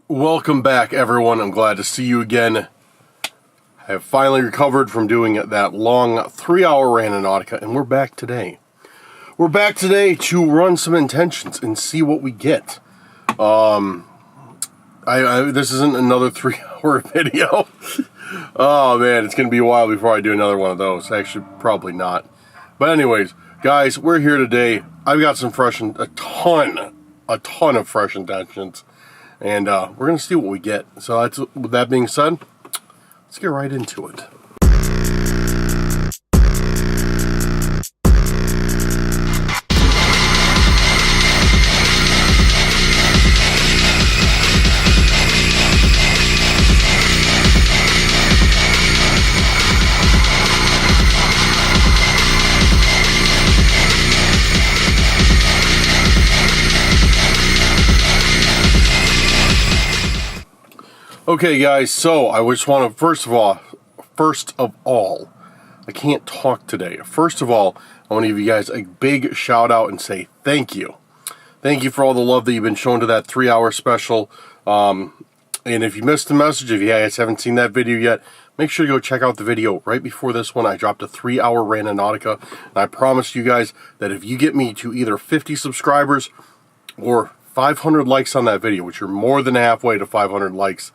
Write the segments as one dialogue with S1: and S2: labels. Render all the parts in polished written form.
S1: Welcome back, everyone. I'm glad to see you again. I have finally recovered from doing that long 3-hour Randonautica, and we're back today. We're back today to run some intentions and see what we get. This isn't another 3-hour video. Oh man, it's going to be a while before I do another one of those. Actually, probably not. But anyways, guys, we're here today. I've got some a ton of fresh intentions. And we're going to see what we get. So with that being said, let's get right into it. Okay guys, so I just want to, first of all, I can't talk today. First of all, I want to give you guys a big shout out and say thank you. Thank you for all the love that you've been shown to that 3-hour special. And if you missed the message, if you guys haven't seen that video yet, make sure to go check out the video right before this one. I dropped a 3-hour Randonautica, and I promised you guys that if you get me to either 50 subscribers or 500 likes on that video, which you're more than halfway to 500 likes,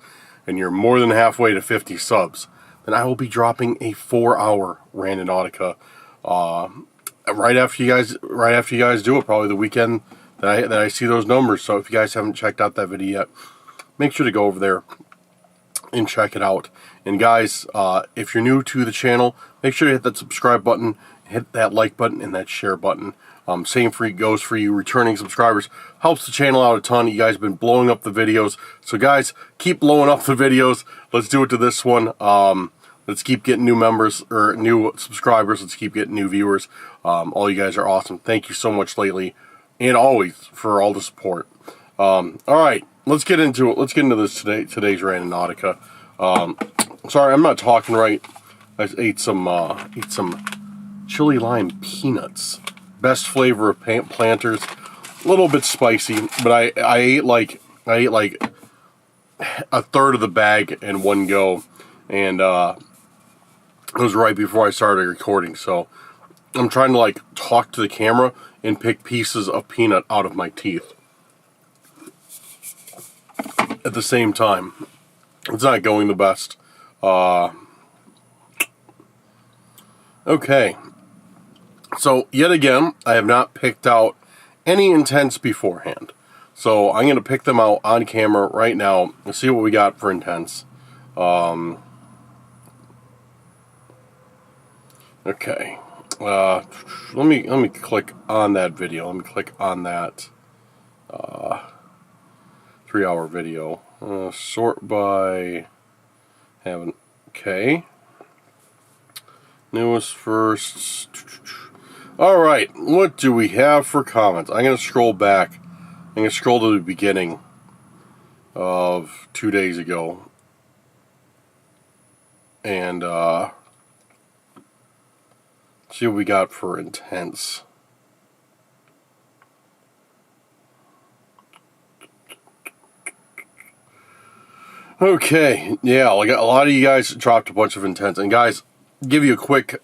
S1: and you're more than halfway to 50 subs, then I will be dropping a 4-hour Randonautica right after you guys do it, probably the weekend that I see those numbers. So if you guys haven't checked out that video yet, make sure to go over there and check it out. And guys, if you're new to the channel, make sure to hit that subscribe button, hit that like button, and that share button. Same goes for you returning subscribers. Helps the channel out a ton. You guys have been blowing up the videos. So guys, keep blowing up the videos. Let's do it to this one. Let's keep getting new members, or new subscribers. Let's keep getting new viewers. All you guys are awesome. Thank you so much lately and always for all the support. Alright, let's get into it. Let's get into this today's Randonautica. Sorry, I'm not talking right. I ate some chili lime peanuts. Best flavor of Planters. A little bit spicy, but I ate like a third of the bag in one go, and it was right before I started recording. So I'm trying to like talk to the camera and pick pieces of peanut out of my teeth at the same time. It's not going the best. Okay. So, yet again, I have not picked out any intents beforehand. So, I'm going to pick them out on camera right now and see what we got for intents. Okay. Let me click on that video. Let me click on that 3-hour video. Sort by okay. Newest first. Alright, what do we have for comments? I'm going to scroll back. I'm going to scroll to the beginning of 2 days ago. And see what we got for intents. Okay, yeah, like a lot of you guys dropped a bunch of intents. And guys, give you a quick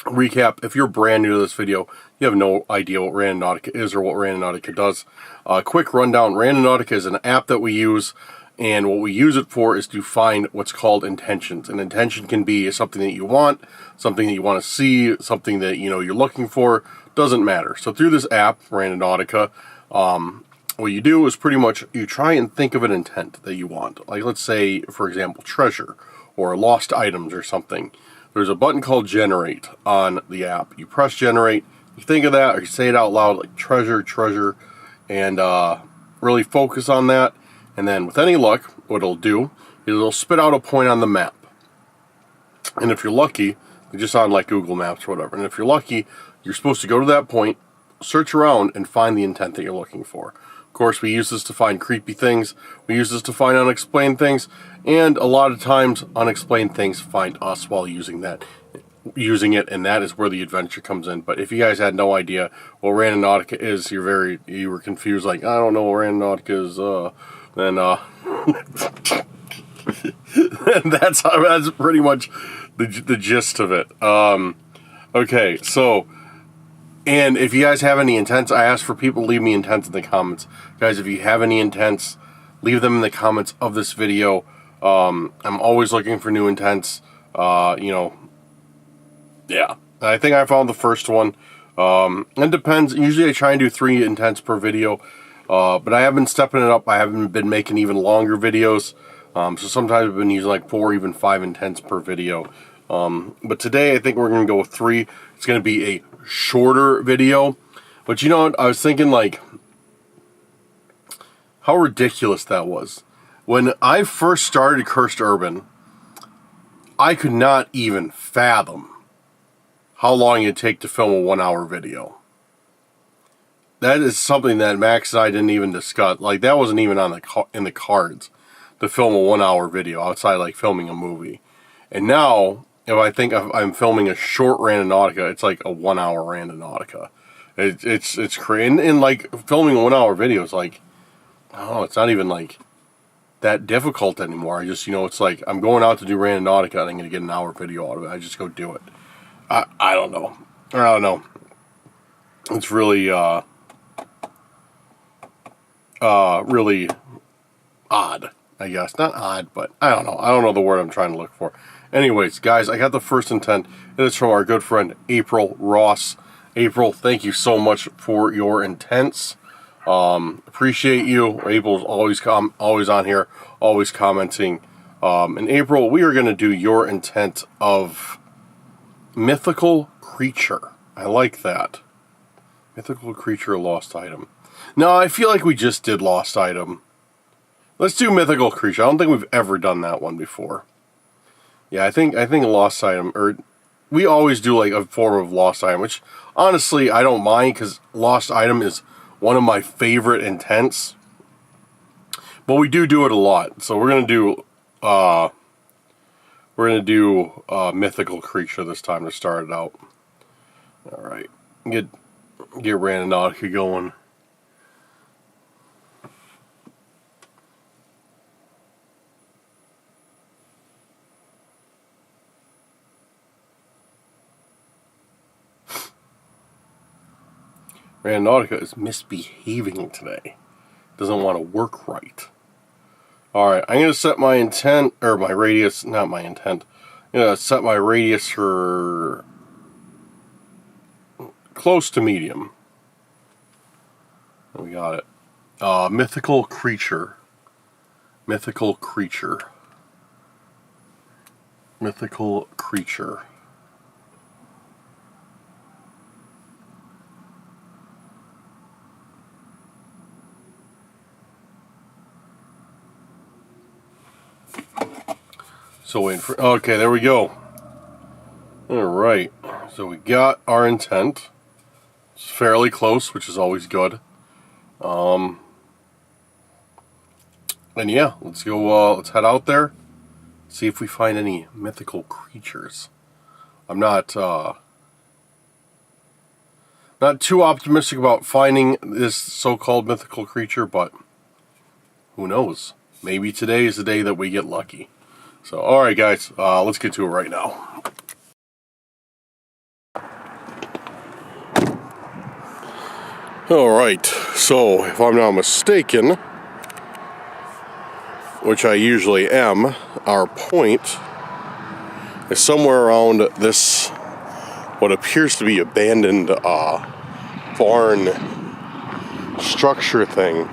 S1: recap. If you're brand new to this video, you have no idea what Randonautica is or what Randonautica does. Quick rundown. Randonautica is an app that we use, and what we use it for is to find what's called intentions. An intention can be something that you want, something that you want to see, something that you're looking for. Doesn't matter. So through this app, Randonautica, what you do is pretty much you try and think of an intent that you want. Like let's say, for example, treasure or lost items or something. There's a button called Generate on the app. You press Generate, you think of that, or you say it out loud, like treasure, and really focus on that. And then with any luck, what it'll do is it'll spit out a point on the map. And if you're lucky, just on like Google Maps or whatever, and if you're lucky, you're supposed to go to that point, search around, and find the intent that you're looking for. Of course, we use this to find creepy things, we use this to find unexplained things, and a lot of times unexplained things find us while using that using it, and that is where the adventure comes in. But if you guys had no idea what Randonautica is, you were confused, like, I don't know what Randonautica is, then that's pretty much the gist of it. Okay, so, and if you guys have any intents, I ask for people to leave me intents in the comments. Guys, if you have any intents, leave them in the comments of this video. I'm always looking for new intents. Yeah. I think I found the first one. It depends. Usually I try and do 3 intents per video. But I have been stepping it up. I haven't been making even longer videos. So sometimes I've been using like 4, even 5 intents per video. But today I think we're going to go with 3. It's going to be a shorter video. But you know what? I was thinking, like, how ridiculous that was. When I first started Cursed Urban, I could not even fathom how long it'd take to film a 1-hour video. That is something that Max and I didn't even discuss. Like, that wasn't even on in the cards to film a 1-hour video outside, like, filming a movie. And now, if I think I'm filming a short Randonautica, it's like a 1-hour Randonautica. It's crazy. And like, filming a 1-hour video is like, I don't know, it's not even like that difficult anymore. I just, it's like, I'm going out to do Randonautica and I'm going to get an hour video out of it. I just go do it. I don't know. I don't know. It's really, really odd, I guess. Not odd, but I don't know. I don't know the word I'm trying to look for. Anyways, guys, I got the first intent. It is from our good friend April Ross. April, thank you so much for your intents. Appreciate you. April's always on here, always commenting. And April, we are going to do your intent of mythical creature. I like that. Mythical creature, lost item. No, I feel like we just did lost item. Let's do mythical creature. I don't think we've ever done that one before. Yeah, I think lost item, or we always do like a form of lost item, which honestly I don't mind because lost item is one of my favorite intents. But we do it a lot, so we're gonna do mythical creature this time to start it out. All right, get Randonautica going. Randonautica is misbehaving today. Doesn't want to work right. Alright, I'm going to set my intent, or my radius, not my intent. I'm going to set my radius for close to medium. We got it. Mythical creature. Mythical creature. Mythical creature. So waiting for, okay, there we go. Alright, so we got our intent. It's fairly close, which is always good. And yeah, let's go, let's head out there. See if we find any mythical creatures. I'm not too optimistic about finding this so-called mythical creature, but who knows? Maybe today is the day that we get lucky. So, alright guys, let's get to it right now. Alright, so if I'm not mistaken, which I usually am, our point is somewhere around this, what appears to be abandoned barn structure thing.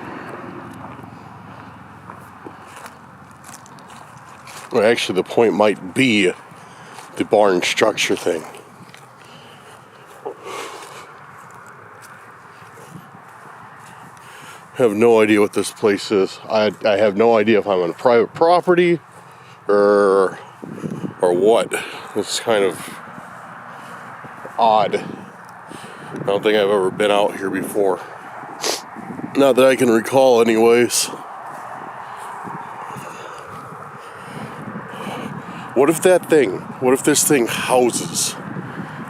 S1: Or actually, the point might be the barn structure thing. I have no idea what this place is. I have no idea if I'm on private property or what. It's kind of odd. I don't think I've ever been out here before. Not that I can recall anyways. What if this thing houses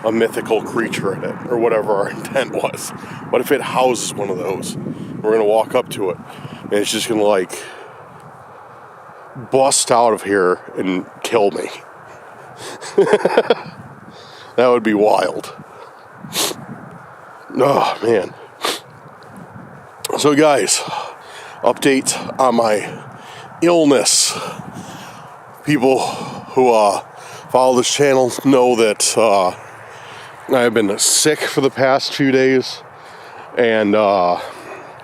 S1: a mythical creature in it, or whatever our intent was. What if it houses one of those? We're gonna walk up to it, and it's just gonna like bust out of here and kill me. That would be wild. Oh man. So guys, update on my illness. People who follow this channel know that I've been sick for the past few days, and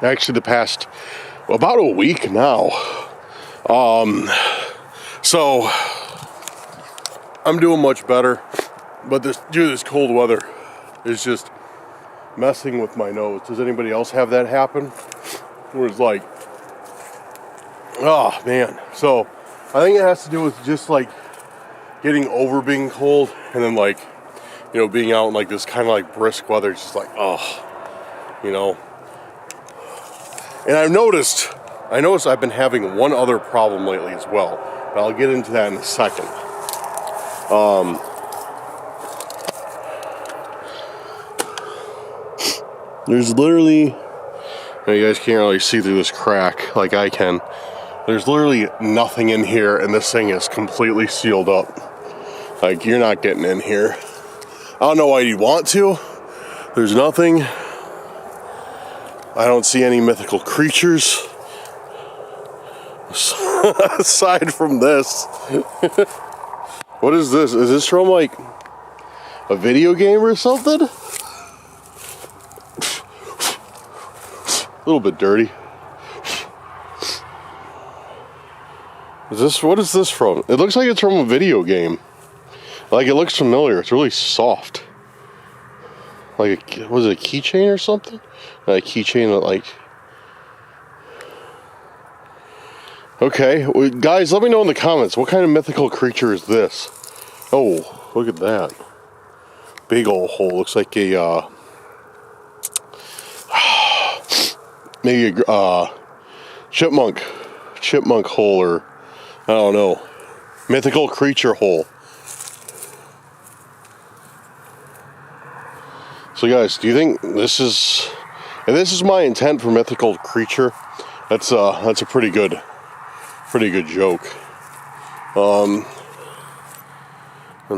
S1: actually the past about a week now. So I'm doing much better, but due to this cold weather is just messing with my nose. Does anybody else have that happen? Where it's like, oh man. So I think it has to do with just like getting over being cold, and then like, you know, being out in like this kind of like brisk weather. It's just like, oh, you know. And I noticed I've been having one other problem lately as well, but I'll get into that in a second. There's literally, you guys can't really see through this crack like I can. There's literally nothing in here, and this thing is completely sealed up. Like, you're not getting in here. I don't know why you'd want to. There's nothing. I don't see any mythical creatures aside from this. What is this? Is this from like a video game or something? A little bit dirty. What is this from? It looks like it's from a video game. Like, it looks familiar. It's really soft. Like, was it a keychain or something? A keychain that like... Okay, well, guys, let me know in the comments, what kind of mythical creature is this? Oh, look at that. Big old hole. Looks like a, maybe a, chipmunk hole, or, I don't know, mythical creature hole. So guys, do you think this is, and this is my intent for mythical creature, that's a pretty good joke. And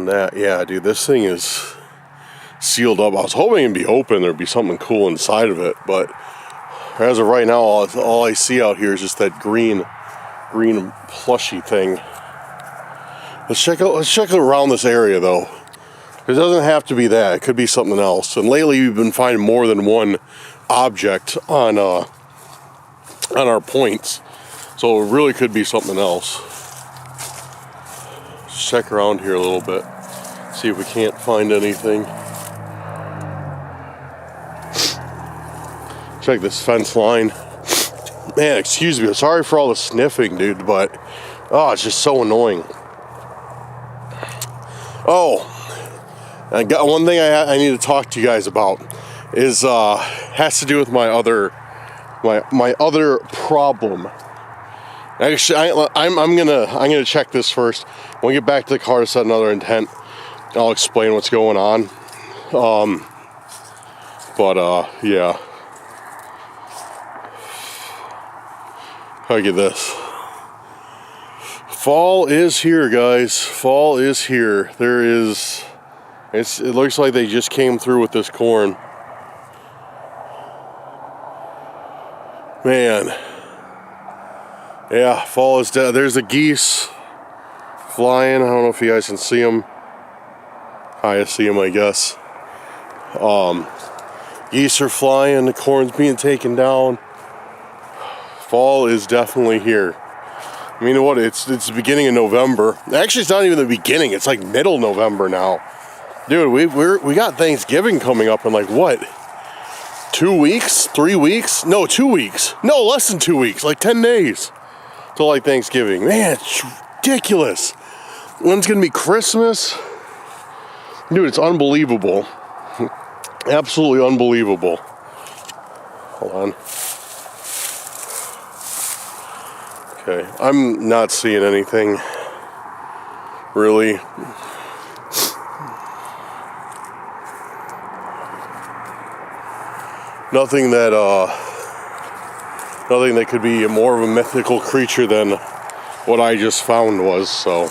S1: that, yeah, dude, this thing is sealed up. I was hoping it'd be open, there'd be something cool inside of it, but as of right now, all I see out here is just that green plushy thing. Let's check around this area though. It doesn't have to be that. It could be something else. And lately, we've been finding more than one object on our points, so it really could be something else. Let's check around here a little bit, see if we can't find anything. Check this fence line. Man, excuse me. Sorry for all the sniffing, dude, but it's just so annoying. Oh. I got one thing I need to talk to you guys about. Is has to do with my other problem. Actually, I'm gonna check this first. When we get back to the car to set another intent, I'll explain what's going on. Yeah. Look at this. Fall is here, guys. Fall is here. It looks like they just came through with this corn. Man. Yeah, fall is dead. There's the geese flying. I don't know if you guys can see them. I see them, I guess. Geese are flying. The corn's being taken down. Fall is definitely here. I mean, what? It's the beginning of November. Actually, it's not even the beginning. It's like middle November now. Dude, we got Thanksgiving coming up in like what? 2 weeks? 3 weeks? No, 2 weeks. No, less than 2 weeks. Like 10 days till like Thanksgiving. Man, it's ridiculous. When's gonna be Christmas? Dude, it's unbelievable. Absolutely unbelievable. Hold on. Okay, I'm not seeing anything really. nothing that could be more of a mythical creature than what I just found was. So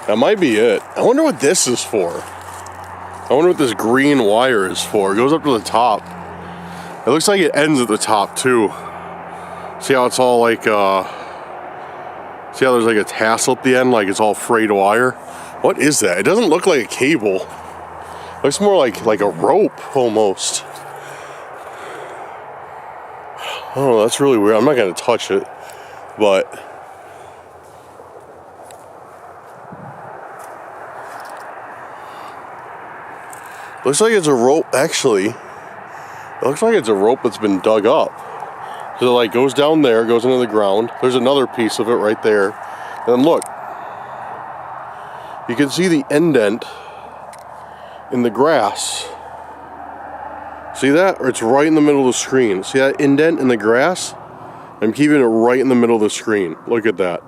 S1: that might be it. I wonder what this is for. I wonder what this green wire is for. It goes up to the top. It looks like it ends at the top too. See how it's all like, see how there's like a tassel at the end, like it's all frayed wire? What is that? It doesn't look like a cable. It looks more like a rope almost. Oh, that's really weird. I'm not gonna touch it, but looks like it's a rope. Actually, it looks like it's a rope that's been dug up. So it like goes down there, goes into the ground. There's another piece of it right there. And then look, you can see the indent in the grass. See that? Or it's right in the middle of the screen. See that indent in the grass? I'm keeping it right in the middle of the screen. Look at that.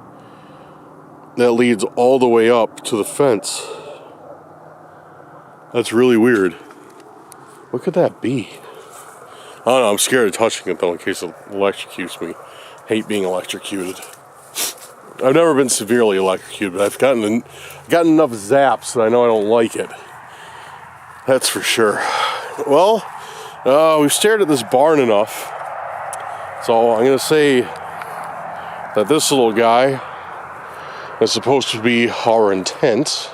S1: That leads all the way up to the fence. That's really weird. What could that be? I don't know, I'm scared of touching it though in case it electrocutes me. Hate being electrocuted. I've never been severely electrocuted, but I've gotten enough zaps that I know I don't like it. That's for sure. Well, we've stared at this barn enough. So I'm going to say that this little guy is supposed to be our intent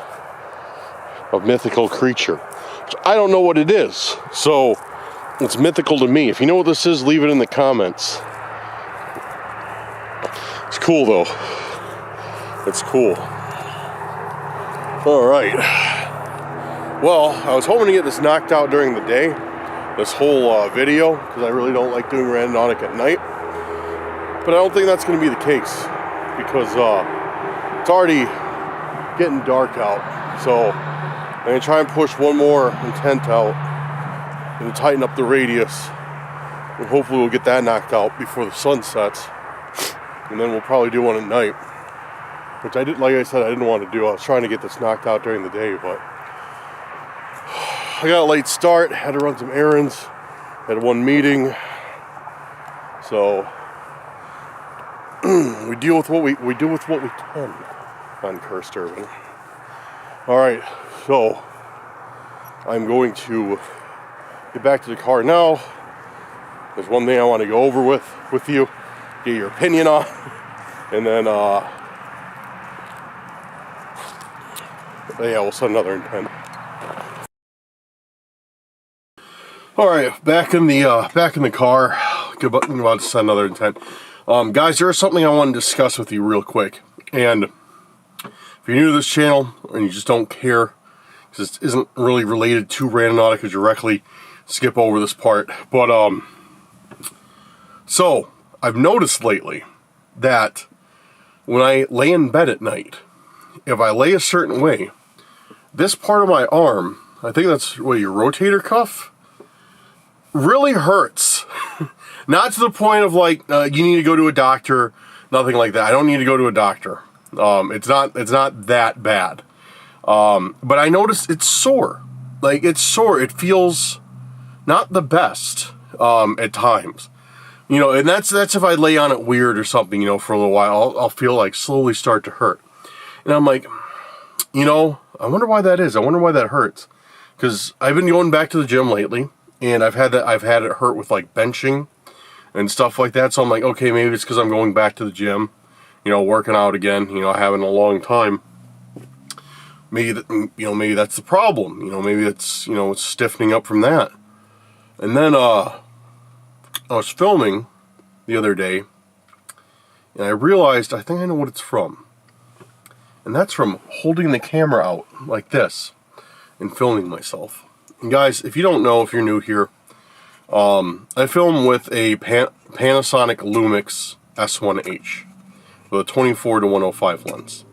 S1: of mythical creature. Which I don't know what it is. So it's mythical to me. If you know what this is, leave it in the comments. It's cool though. It's cool. Alright. Well, I was hoping to get this knocked out during the day. This whole video, because I really don't like doing Randonautica at night. But I don't think that's going to be the case. Because it's already getting dark out. So I'm going to try and push one more intent out and tighten up the radius, and hopefully we'll get that knocked out before the sun sets, and then we'll probably do one at night, which I did, like I said, I didn't want to do. I was trying to get this knocked out during the day, but I got a late start, had to run some errands, had one meeting, so we deal with what we do with what we can on Cursed Urban. All right, so I'm going to get back to the car now. There's one thing I want to go over with you, get your opinion on, and then yeah, we'll set another intent. All right, back in the car. About to set another intent. Guys, there's something I want to discuss with you real quick, and if you're new to this channel and you just don't care, because this isn't really related to Randonautica directly, skip over this part. But so I've noticed lately that when I lay in bed at night, if I lay a certain way, this part of my arm, I think that's what, your rotator cuff, really hurts. Not to the point of like you need to go to a doctor, nothing like that. I don't need to go to a doctor. It's not that bad. But I noticed it's sore. Like, it's sore. It feels not the best at times. You know, and that's if I lay on it weird or something, you know, for a little while. I'll feel like slowly start to hurt. And I'm like, you know, I wonder why that is. I wonder why that hurts. Because I've been going back to the gym lately, and I've had it hurt with like benching and stuff like that. So I'm like, okay, maybe it's because I'm going back to the gym, you know, working out again, you know, I haven't in a long time. Maybe maybe that's the problem. You know, maybe it's, you know, it's stiffening up from that. And then I was filming the other day, and I realized I think I know what it's from. And that's from holding the camera out like this and filming myself. And guys, if you don't know, if you're new here, I film with a Panasonic Lumix S1H with a 24-105 lens.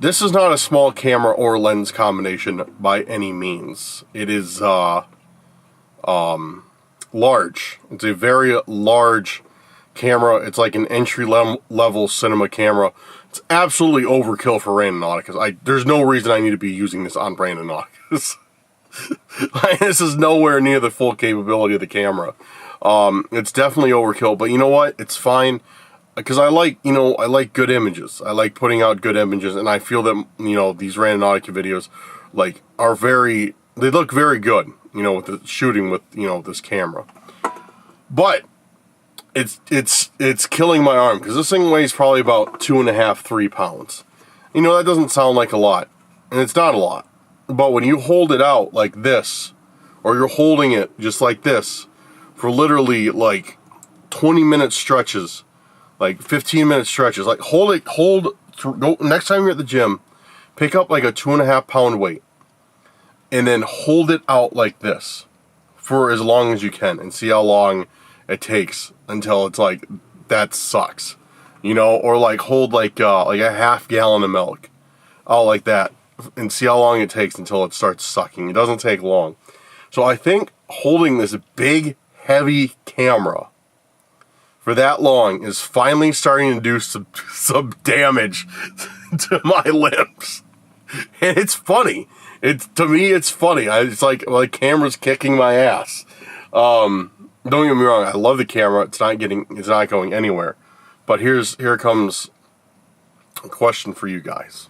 S1: This is not a small camera or lens combination by any means. It is large. It's a very large camera. It's like an entry-level cinema camera. It's absolutely overkill for Randonautica. There's no reason I need to be using this on Randonautica. This is nowhere near the full capability of the camera. It's definitely overkill, but you know what? It's fine. Because I like good images. I like putting out good images, and I feel that, these Randonautica videos, they look very good, with the shooting with, this camera. But it's killing my arm, because this thing weighs probably about 2.5, 3 pounds. That doesn't sound like a lot, and it's not a lot. But when you hold it out like this, or you're holding it just like this, for literally 20-minute stretches, 15-minute stretches, go next time you're at the gym, pick up a 2.5 pound weight, and then hold it out like this for as long as you can, and see how long it takes until it's that sucks, or hold a half gallon of milk out like that, and see how long it takes until it starts sucking. It doesn't take long. So I think holding this big, heavy camera for that long is finally starting to do some damage to my limbs. And it's funny. To me, it's funny. It's like camera's kicking my ass. Don't get me wrong. I love the camera. It's not going anywhere. But here comes a question for you guys.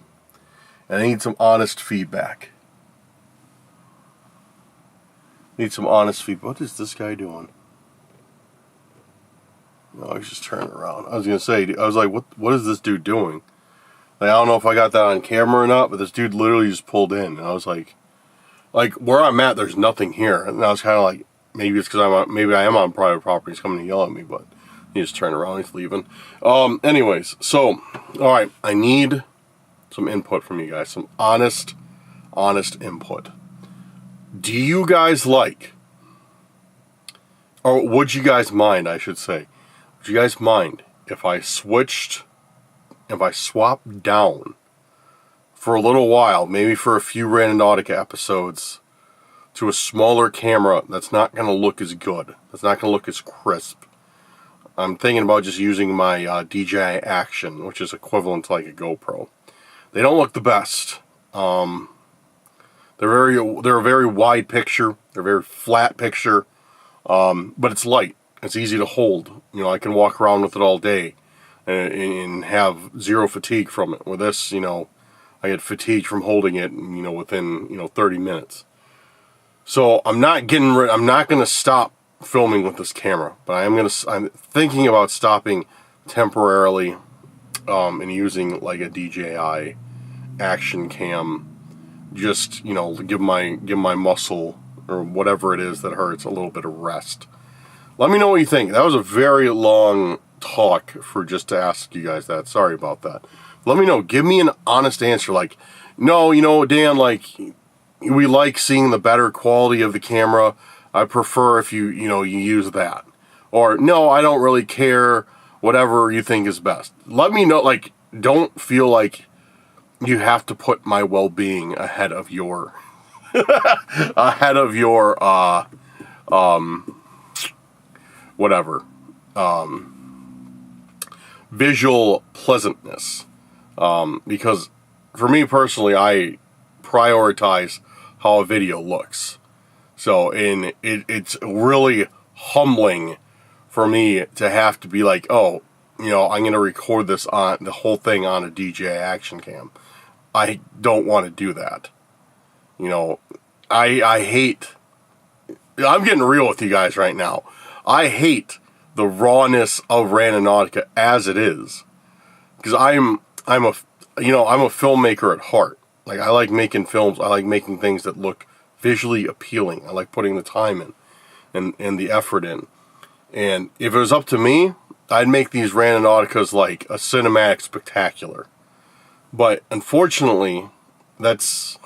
S1: And I need some honest feedback. What is this guy doing? No, he's just turning around. I was gonna say, what is this dude doing? I don't know if I got that on camera or not, but this dude literally just pulled in, and I was like where I'm at, there's nothing here, and I was kind of maybe it's because maybe I am on private property. He's coming to yell at me, but he just turned around. He's leaving. Anyways, so all right, I need some input from you guys, some honest input. Do you guys or would you guys mind, I should say, would you guys mind if I swapped down for a little while, maybe for a few Randonautica episodes, to a smaller camera that's not going to look as good, that's not going to look as crisp? I'm thinking about just using my DJI Action, which is equivalent to a GoPro. They don't look the best. They're a very wide picture. They're a very flat picture. But it's light. It's easy to hold. I can walk around with it all day and have zero fatigue from it. With this, I get fatigued from holding it, within 30 minutes. So I'm not going to stop filming with this camera, but I'm thinking about stopping temporarily and using a DJI Action Cam, just give my muscle or whatever it is that hurts a little bit of rest. Let me know what you think. That was a very long talk for just to ask you guys that. Sorry about that. Let me know. Give me an honest answer. No, Dan, we like seeing the better quality of the camera. I prefer if you use that. Or, no, I don't really care. Whatever you think is best. Let me know. Don't feel like you have to put my well-being ahead of your visual pleasantness, because for me personally, I prioritize how a video looks. So it's really humbling for me to have to be I'm going to record the whole thing on a DJI Action Cam. I don't want to do that. I hate, I'm getting real with you guys right now. I hate the rawness of Randonautica as it is. Because I'm a filmmaker at heart. I like making films. I like making things that look visually appealing. I like putting the time in and the effort in. And if it was up to me, I'd make these Randonauticas a cinematic spectacular. But unfortunately, that's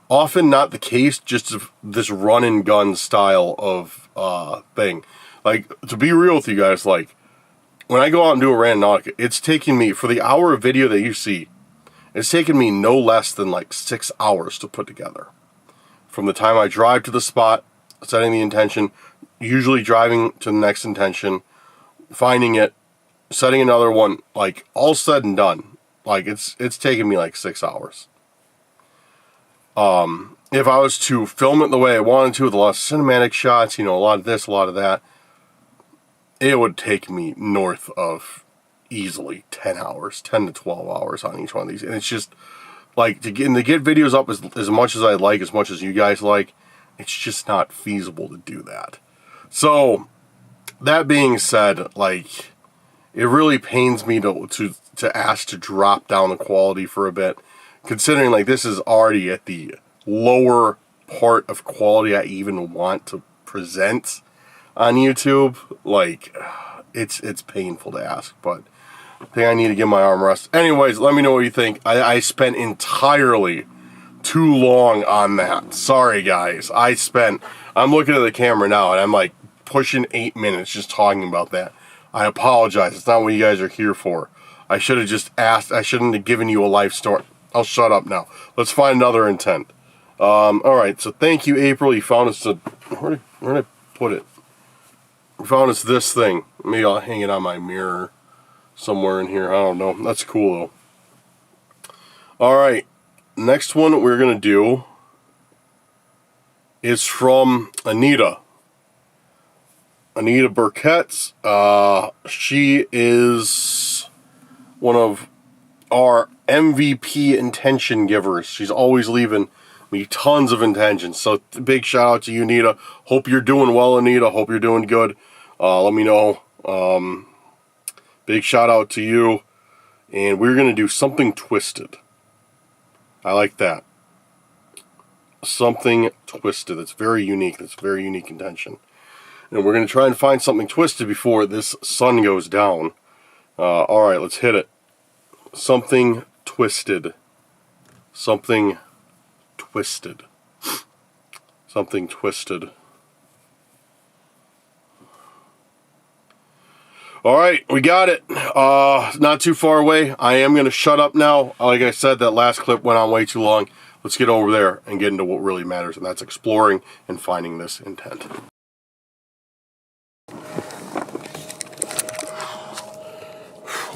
S1: often not the case, just of this run and gun style of thing. To be real with you guys, when I go out and do a Randonautica, it's taking me, for the hour of video that you see, it's taken me no less than 6 hours to put together. From the time I drive to the spot, setting the intention, usually driving to the next intention, finding it, setting another one, all said and done. It's taken me 6 hours. If I was to film it the way I wanted to with a lot of cinematic shots, you know, a lot of this, a lot of that, it would take me north of easily 10 hours, 10 to 12 hours on each one of these. And it's just, like, to get videos up as much as I like, as much as you guys like, it's just not feasible to do that. So, that being said, like, it really pains me to ask to drop down the quality for a bit, considering, like, this is already at the lower part of quality I even want to present on YouTube. Like, it's painful to ask, but I think I need to give my arm rest. Anyways, let me know what you think. I spent entirely too long on that. Sorry, guys. I'm looking at the camera now, and I'm like pushing 8 minutes just talking about that. I apologize. It's not what you guys are here for. I should have just asked. I shouldn't have given you a life story. I'll shut up now. Let's find another intent. Alright, so thank you, April. You found us where did I put it? You found us this thing. Maybe I'll hang it on my mirror somewhere in here. I don't know. That's cool, though. Alright, next one we're going to do is from Anita. Anita Burkett's. She is one of our MVP intention givers. She's always leaving me tons of intentions. So big shout out to you, Anita. Hope you're doing well, Anita. Hope you're doing good. Let me know. Big shout out to you. And we're going to do Something Twisted. I like that. Something Twisted. That's very unique. That's very unique intention. And we're going to try and find something twisted before this sun goes down. Alright, let's hit it. Something twisted. Something twisted. Something twisted. Alright, we got it. Not too far away. I am going to shut up now. Like I said, that last clip went on way too long. Let's get over there and get into what really matters, and that's exploring and finding this intent.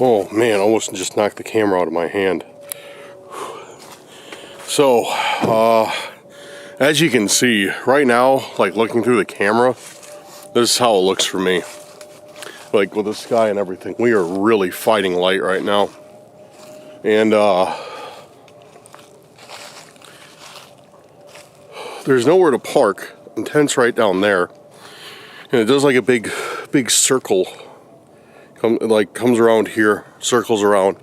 S1: Oh man, almost just knocked the camera out of my hand. So, as you can see, right now, like looking through the camera, this is how it looks for me. Like with the sky and everything, we are really fighting light right now. And, there's nowhere to park. Intent's right down there. And it does like a big circle. Comes around here, circles around.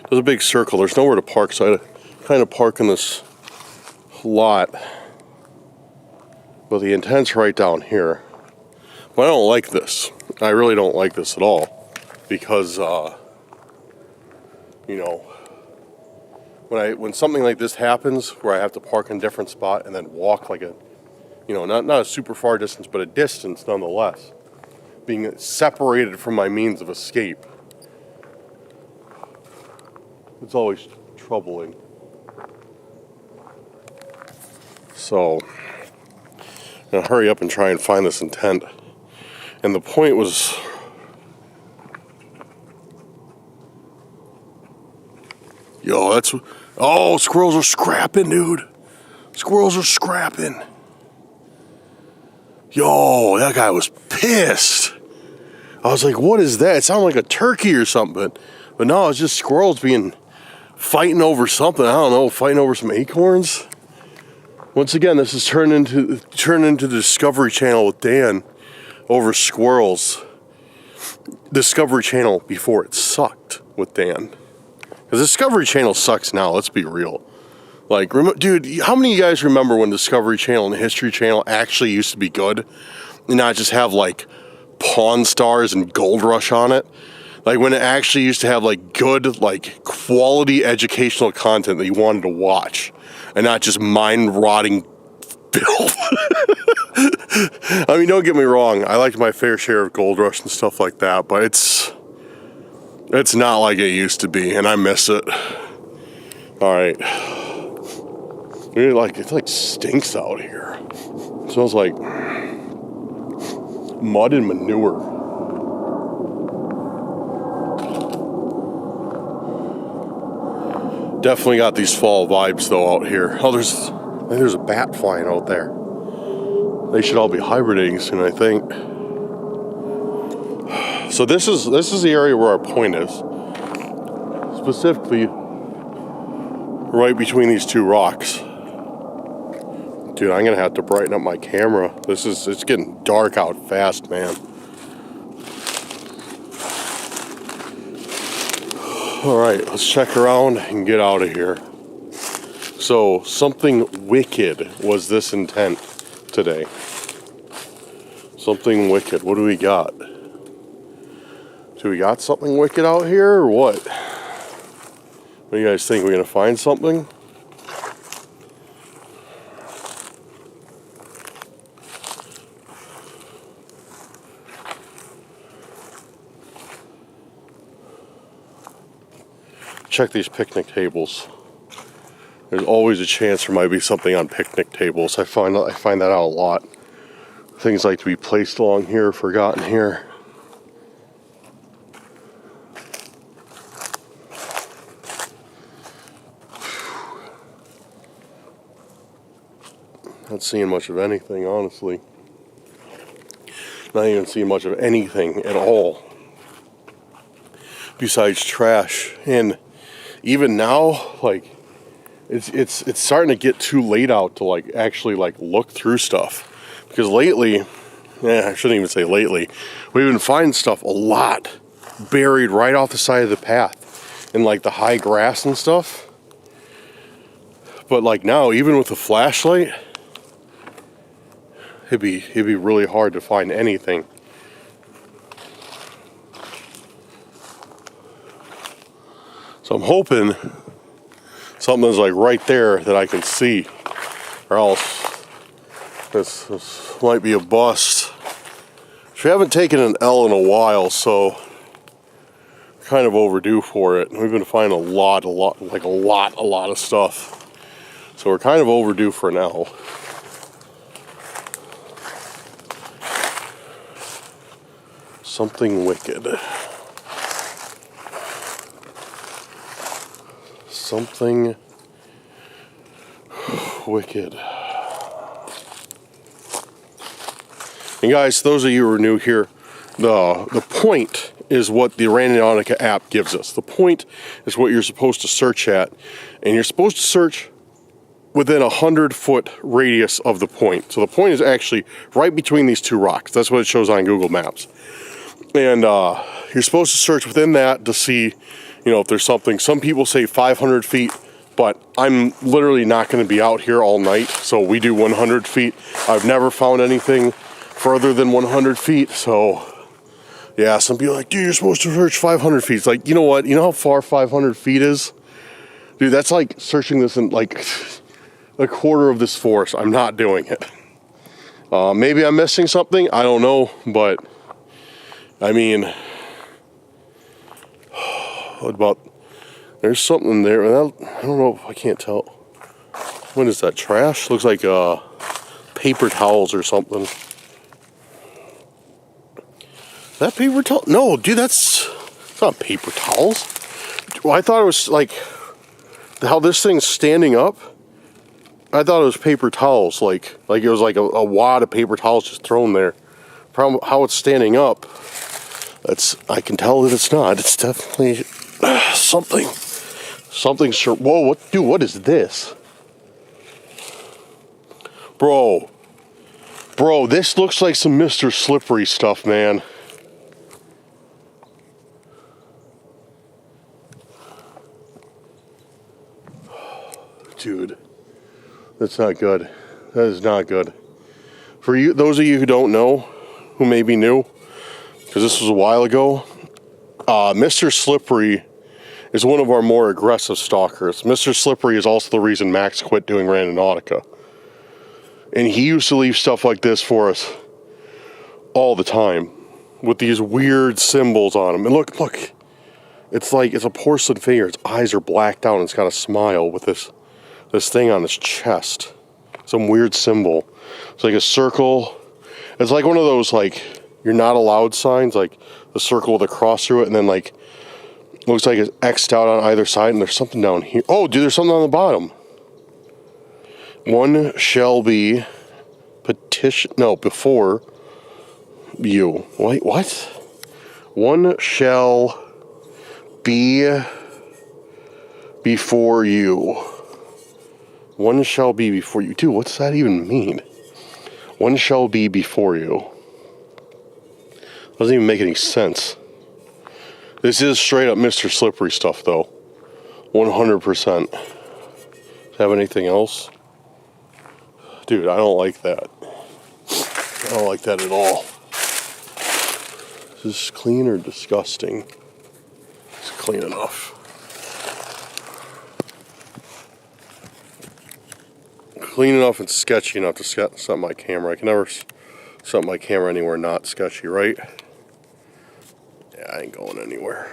S1: There's a big circle. There's nowhere to park, so I had to kind of park in this lot. But the intent's right down here. But I don't like this. I really don't like this at all. Because, you know, when something like this happens, where I have to park in a different spot and then walk like a, you know, not a super far distance, but a distance nonetheless. Being separated from my means of escape. It's always troubling. So, I'm gonna hurry up and try and find this intent. And the point was, yo, oh, squirrels are scrapping, dude. Squirrels are scrapping. Yo, that guy was pissed. I was like, what is that? It sounded like a turkey or something. But no, it's just squirrels fighting over something. I don't know, fighting over some acorns. Once again, this is turned into the Discovery Channel with Dan over squirrels. Discovery Channel before it sucked with Dan. Because Discovery Channel sucks now, let's be real. Like, dude, how many of you guys remember when Discovery Channel and History Channel actually used to be good? And not just have, like, Pawn Stars and Gold Rush on it? Like, when it actually used to have, like, good, like, quality educational content that you wanted to watch. And not just mind-rotting filth. I mean, don't get me wrong. I liked my fair share of Gold Rush and stuff like that. But it's not like it used to be. And I miss it. Alright. Really, it like stinks out here. It smells like mud and manure. Definitely got these fall vibes though out here. Oh, think there's a bat flying out there. They should all be hibernating soon, I think. So this is the area where our point is. Specifically, right between these two rocks. Dude, I'm gonna have to brighten up my camera. It's getting dark out fast, man. All right, let's check around and get out of here. So, something wicked was this intent today. Something wicked. What do we got? Do we got something wicked out here or what? What do you guys think? We're gonna find something? Check these picnic tables. There's always a chance there might be something on picnic tables. I find that out a lot. Things like to be placed along here, forgotten here. Not seeing much of anything, honestly. Not even seeing much of anything at all. Besides trash. And even now, like, it's starting to get too late out to like actually like look through stuff. Because lately, I shouldn't even say lately, we've been finding stuff a lot buried right off the side of the path in like the high grass and stuff. But like now, even with a flashlight, it'd be really hard to find anything. So I'm hoping something's like right there that I can see, or else this might be a bust. We haven't taken an L in a while, so kind of overdue for it. We've been finding a lot of stuff. So we're kind of overdue for an L. Something wicked. Something wicked. And guys, those of you who are new here, the point is what the Randonautica app gives us. The point is what you're supposed to search at. And you're supposed to search within 100-foot radius of the point. So the point is actually right between these two rocks. That's what it shows on Google Maps. And you're supposed to search within that to see, you know, if there's something. Some people say 500 feet, but I'm literally not going to be out here all night. So we do 100 feet. I've never found anything further than 100 feet. So yeah, some people are like, dude, you're supposed to search 500 feet. It's like, you know what? You know how far 500 feet is? Dude, that's like searching this in like a quarter of this forest. I'm not doing it. Maybe I'm missing something. I don't know, but I mean, what about, there's something there. I don't know if I can't tell. What is that, trash? Looks like paper towels or something. Is that paper towel? No, dude, it's not paper towels. Well, I thought it was like, how this thing's standing up. I thought it was paper towels, like it was like a wad of paper towels just thrown there. Problem, how it's standing up, I can tell that it's not. It's definitely something. Whoa, what is this? Bro, this looks like some Mr. Slippery stuff, man. Dude, that's not good. That is not good. For you, those of you who don't know, who may be new, because this was a while ago, Mr. Slippery is one of our more aggressive stalkers. Mr. Slippery is also the reason Max quit doing Randonautica. And he used to leave stuff like this for us all the time, with these weird symbols on them. And look, it's like, it's a porcelain figure. Its eyes are blacked out and it's got a smile with this thing on its chest. Some weird symbol. It's like a circle. It's like one of those, like, you're not allowed signs, like the circle with a cross through it, and then like, looks like it's X'd out on either side, and there's something down here. Oh, dude, there's something on the bottom. One shall be before you. Wait, what? One shall be before you. One shall be before you. Dude, what's that even mean? One shall be before you. Doesn't even make any sense. This is straight up Mr. Slippery stuff, though. 100%. Have anything else? Dude, I don't like that. I don't like that at all. Is this clean or disgusting? It's clean enough. Clean enough and sketchy enough to set my camera. I can never set my camera anywhere not sketchy, right? Yeah, I ain't going anywhere.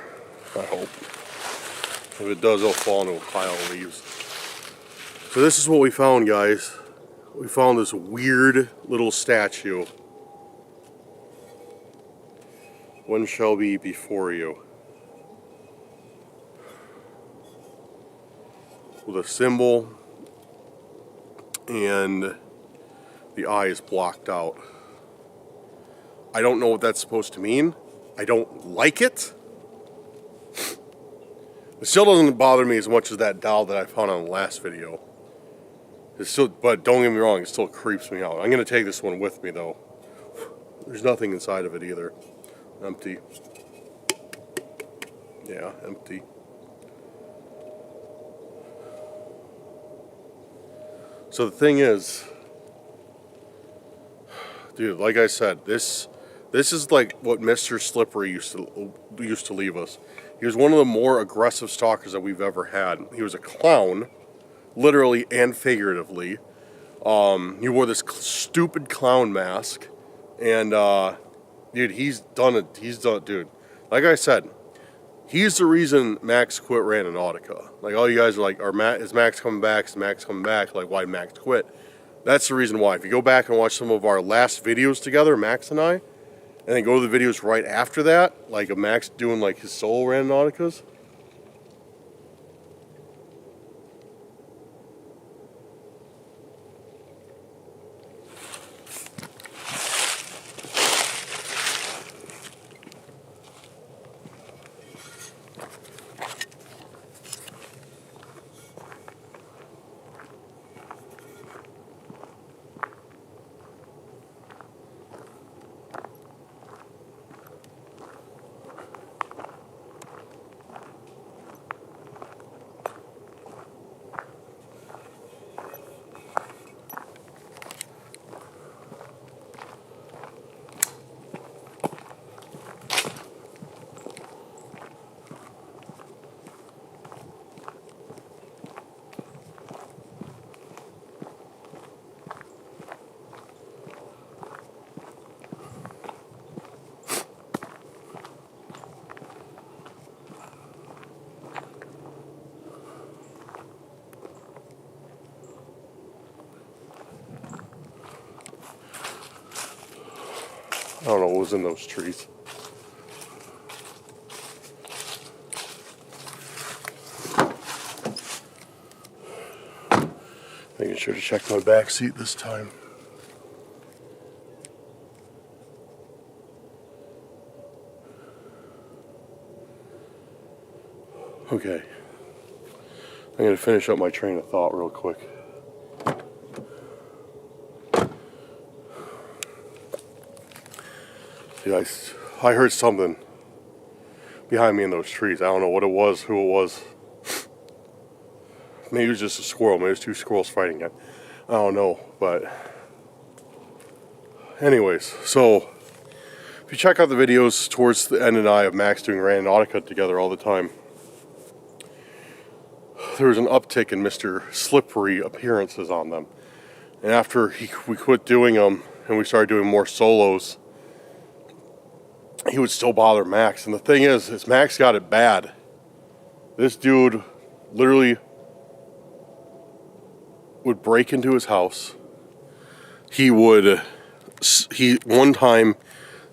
S1: I hope. If it does, it'll fall into a pile of leaves. So this is what we found, guys. We found this weird little statue. One shall be before you. With a symbol, and the eye is blocked out. I don't know what that's supposed to mean. I don't like it. It still doesn't bother me as much as that doll that I found on the last video. It's still, but don't get me wrong, it still creeps me out. I'm going to take this one with me, though. There's nothing inside of it either. Empty. Yeah, empty. So the thing is, dude, like I said, this is like what Mr. Slippery used to leave us. He was one of the more aggressive stalkers that we've ever had. He was a clown, literally and figuratively. He wore this stupid clown mask, and dude, he's done it. Dude. Like I said, he's the reason Max quit Randonautica. Like, all you guys are like, is Max coming back? Is Max coming back? Like, why Max quit? That's the reason why. If you go back and watch some of our last videos together, Max and I, and then go to the videos right after that, like of Max doing like his solo Randonauticas. I don't know what was in those trees. Making sure to check my back seat this time. Okay. I'm going to finish up my train of thought real quick. Dude, I heard something behind me in those trees. I don't know what it was, who it was. Maybe it was just a squirrel. Maybe it was two squirrels fighting it. I don't know, but anyways, so if you check out the videos towards the end and I of Max doing Randonautica together all the time, there was an uptick in Mr. Slippery appearances on them. And after we quit doing them and we started doing more solos, he would still bother Max. And the thing is Max got it bad. This dude literally would break into his house. One time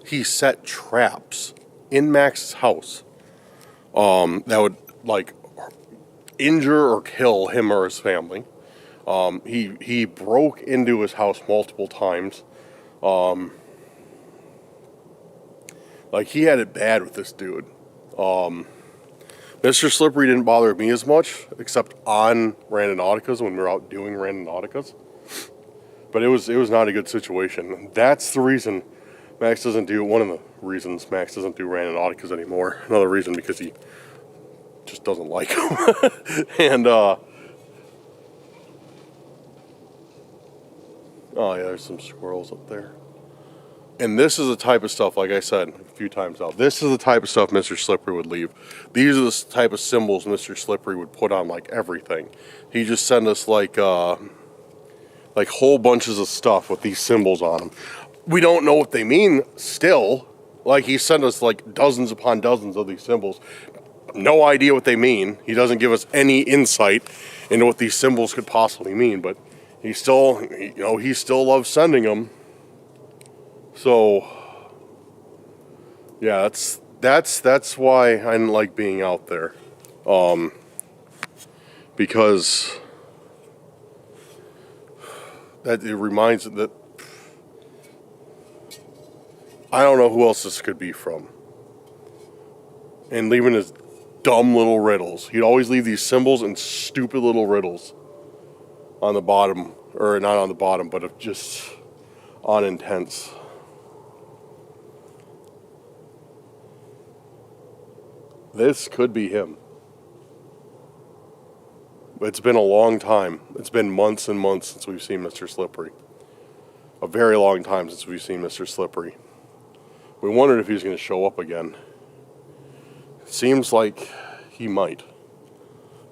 S1: he set traps in Max's house that would like injure or kill him or his family. He broke into his house multiple times. Like, he had it bad with this dude. Mr. Slippery didn't bother me as much, except on Randonauticas when we were out doing Randonauticas. But it was not a good situation. That's the reason Max doesn't do, one of the reasons Max doesn't do Randonauticas anymore. Another reason, because he just doesn't like them. And, oh yeah, there's some squirrels up there. And this is the type of stuff, like I said a few times now, this is the type of stuff Mr. Slippery would leave. These are the type of symbols Mr. Slippery would put on, like, everything. He just sent us, like whole bunches of stuff with these symbols on them. We don't know what they mean still. Like, he sent us, like, dozens upon dozens of these symbols. No idea what they mean. He doesn't give us any insight into what these symbols could possibly mean, but he still, you know, he still loves sending them. So, yeah, that's why I didn't like being out there. Because that it reminds that I don't know who else this could be from. And leaving his dumb little riddles. He'd always leave these symbols and stupid little riddles on the bottom, or not on the bottom, but just on intents. This could be him. It's been a long time. It's been months and months since we've seen Mr. Slippery. A very long time since we've seen Mr. Slippery. We wondered if he was going to show up again. It seems like he might.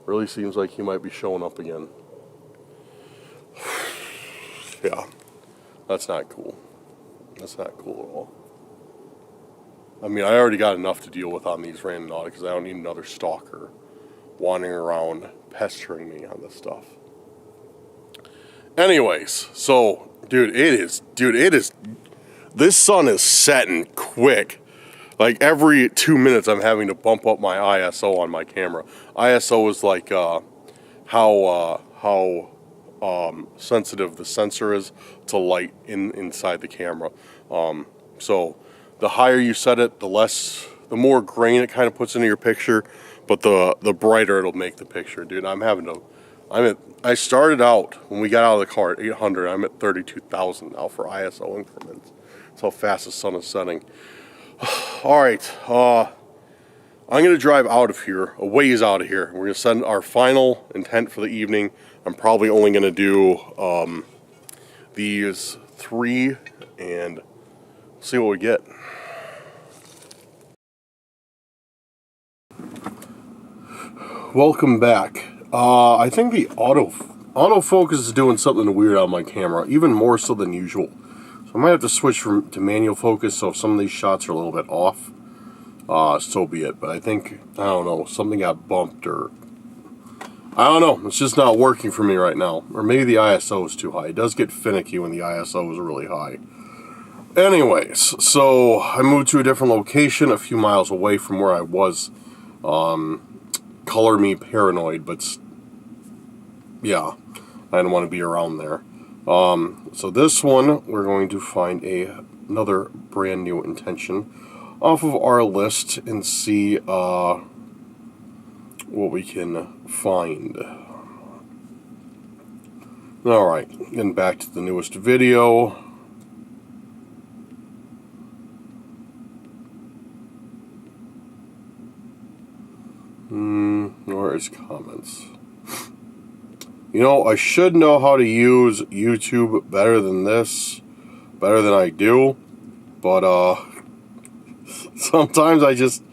S1: Really seems like he might be showing up again. Yeah. That's not cool. That's not cool at all. I mean, I already got enough to deal with on these Randonauticas because I don't need another stalker wandering around pestering me on this stuff. Anyways, so, dude, this sun is setting quick. Like, every 2 minutes I'm having to bump up my ISO on my camera. ISO is like how sensitive the sensor is to light inside the camera. So the higher you set it, the more grain it kind of puts into your picture, but the brighter it'll make the picture. Dude, I started out, when we got out of the car at 800, I'm at 32,000 now for ISO increments. That's how fast the sun is setting. Alright, I'm going to drive out of here, a ways out of here. We're going to send our final intent for the evening. I'm probably only going to do these 3 and see what we get. Welcome back. I think the autofocus is doing something weird on my camera, even more so than usual. So I might have to switch to manual focus, so if some of these shots are a little bit off, so be it. But I think, I don't know, something got bumped, or I don't know, it's just not working for me right now. Or maybe the ISO is too high. It does get finicky when the ISO is really high. Anyways, so I moved to a different location a few miles away from where I was. Color me paranoid, but yeah, I didn't want to be around there. So this one, we're going to find another brand new intention off of our list and see what we can find. Alright, getting back to the newest video. Where is comments? You know, I should know how to use YouTube better than this, better than I do, but sometimes I just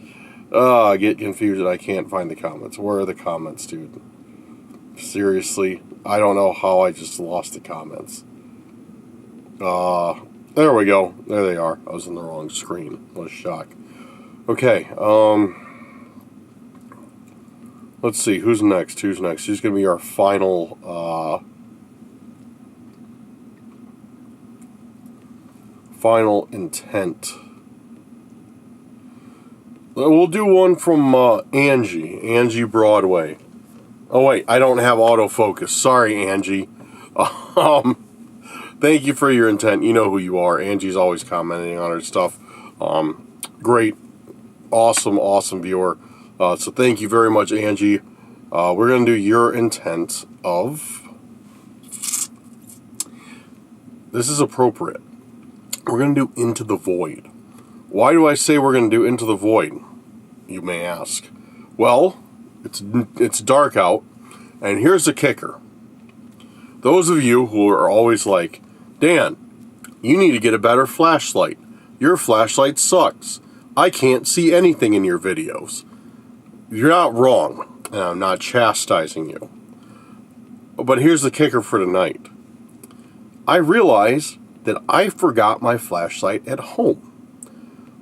S1: get confused and I can't find the comments. Where are the comments, dude? Seriously, I don't know how I just lost the comments. There we go. There they are. I was in the wrong screen. What a shock. Okay, let's see, who's next? Who's going to be our final, final intent? We'll do one from Angie Broadway. Oh wait, I don't have autofocus. Sorry, Angie. Thank you for your intent. You know who you are. Angie's always commenting on her stuff. Great, awesome viewer. So thank you very much, Angie. We're going to do your intent of... This is appropriate. We're going to do Into the Void. Why do I say we're going to do Into the Void, you may ask? Well, it's dark out, and here's the kicker. Those of you who are always like, Dan, you need to get a better flashlight. Your flashlight sucks. I can't see anything in your videos. You're not wrong, and I'm not chastising you. But here's the kicker for tonight. I realized that I forgot my flashlight at home.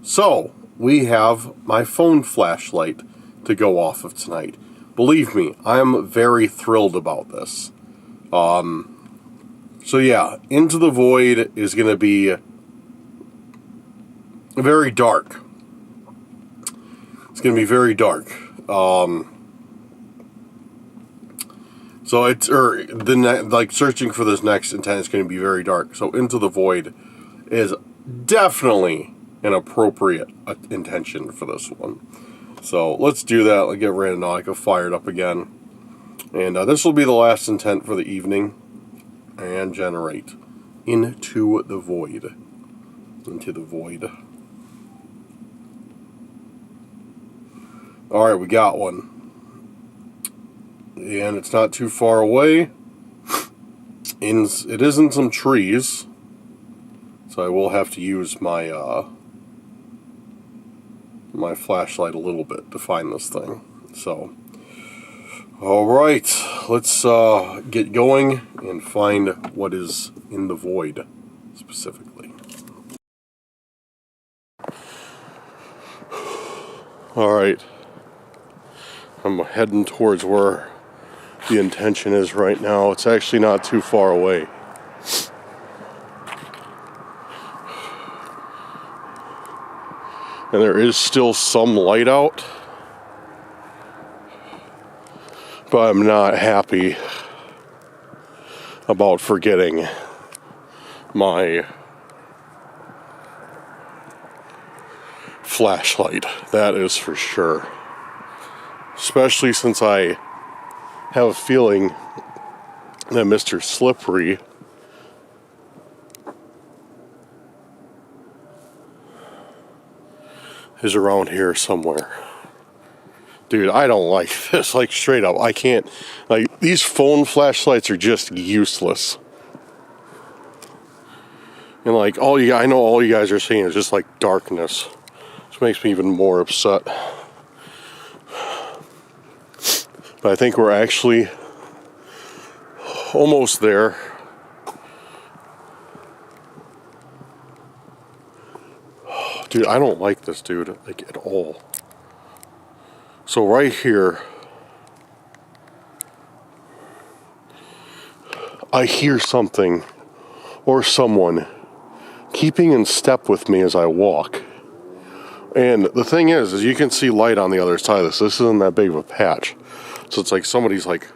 S1: So, we have my phone flashlight to go off of tonight. Believe me, I'm very thrilled about this. So yeah, Into the Void is going to be very dark. It's going to be very dark. So it's like searching for this next intent is going to be very dark. So Into the Void is definitely an appropriate intention for this one. So let's do that. Let's get Randonautica fired up again, and this will be the last intent for the evening. And generate Into the Void. Into the Void. All right, we got one. And it's not too far away. It is in some trees. So I will have to use my my flashlight a little bit to find this thing. So, all right, let's get going and find what is in the void specifically. All right, I'm heading towards where the intention is right now. It's actually not too far away. And there is still some light out, but I'm not happy about forgetting my flashlight. That is for sure. Especially since I have a feeling that Mr. Slippery is around here somewhere. Dude, I don't like this. Like, straight up, I can't. Like, these phone flashlights are just useless. And like, I know all you guys are seeing is just like darkness, which makes me even more upset. But I think we're actually almost there. Dude, I don't like this, dude, like, at all. So right here, I hear something or someone keeping in step with me as I walk. And the thing is you can see light on the other side of this. This isn't that big of a patch. So it's like somebody's like,